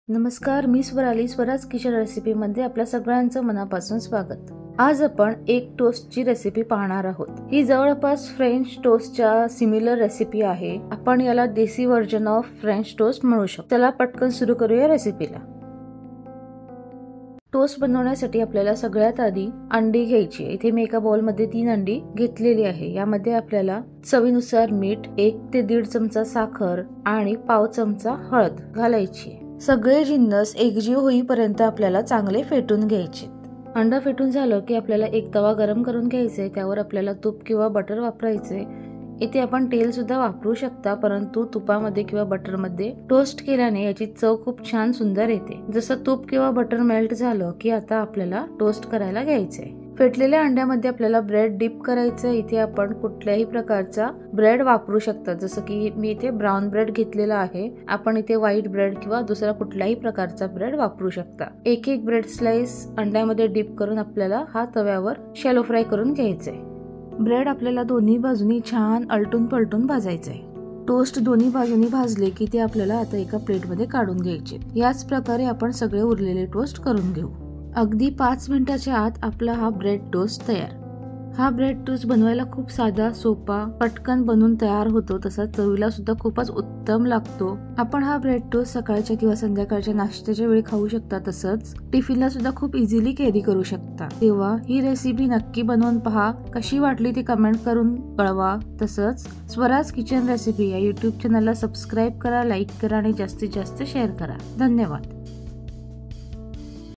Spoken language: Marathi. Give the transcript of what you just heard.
नमस्कार, मी स्वराली. स्वराज किचन रेसिपीमध्ये आपल्या सगळ्यांचं मनापासून स्वागत. आज आपण एक टोस्टची रेसिपी पाहणार आहोत. ही जवळपास फ्रेंच टोस्टच्या सिमिलर रेसिपी आहे. आपण याला देसी व्हर्जन ऑफ फ्रेंच टोस्ट म्हणू शकतो. चला पटकन सुरू करूया रेसिपीला. टोस्ट बनवण्यासाठी आपल्याला सगळ्यात आधी अंडी घ्यायची. इथे मी एका बाउल मध्ये 3 अंडी घेतलेली आहे. यामध्ये आपल्याला चवीनुसार मीठ, 1 ते 1.5 चमचा साखर आणि पाव चमचा हळद घालायची. सगळे जिन्नस एकजीव होईपर्यंत आपल्याला चांगले फेटून घ्यायचे. अंडा फेटून झालं की आपल्याला एक तवा गरम करून घ्यायचे. त्यावर आपल्याला तूप किंवा बटर वापरायचे. इथे आपण तेल सुद्धा वापरू शकता, परंतु तुपामध्ये किंवा बटर मध्ये टोस्ट केल्याने याची चव खूप छान सुंदर येते. जसं तूप किंवा बटर मेल्ट झालं की आता आपल्याला टोस्ट करायला घ्यायचंय. फेटलेल्या अंड्यामध्ये आपल्याला ब्रेड डिप करायचं. इथे आपण कुठल्याही प्रकारचा ब्रेड वापरू शकता. जसं की मी इथे ब्राऊन ब्रेड घेतलेला आहे. आपण इथे व्हाईट ब्रेड किंवा दुसरा कुठल्याही प्रकारचा ब्रेड वापरू शकता. एक एक ब्रेड स्लाइस अंड्यामध्ये डिप करून आपल्याला हा तव्यावर शॅलो फ्राय करून घ्यायचंय. ब्रेड आपल्याला दोन्ही बाजूनी छान अलटून पलटून भाजायचंय. टोस्ट दोन्ही बाजूनी भाजले की ते आपल्याला आता एका प्लेटमध्ये काढून घ्यायचे. याच प्रकारे आपण सगळे उरलेले टोस्ट करून घेऊ. अगदी 5 मिनिटाच्या आत आपला हा ब्रेड टोस्ट तयार. हा ब्रेड टोस्ट बनवायला खूप साधा, सोपा, पटकन बनून तयार होतो. तसा चवीला सुद्धा खूपच उत्तम लागतो. आपण हा ब्रेड टोस्ट सकाळच्या किंवा संध्याकाळच्या नाश्त्याच्या वेळी खाऊ शकता. तसंच टिफिनला सुद्धा खूप इझिली कॅरी करू शकता. तेव्हा ही रेसिपी नक्की बनवून पहा. कशी वाटली ती कमेंट करून कळवा. तसंच स्वराज किचन रेसिपी या YouTube चॅनलला सबस्क्राईब करा, लाईक करा आणि जास्तीत जास्त शेअर करा. धन्यवाद.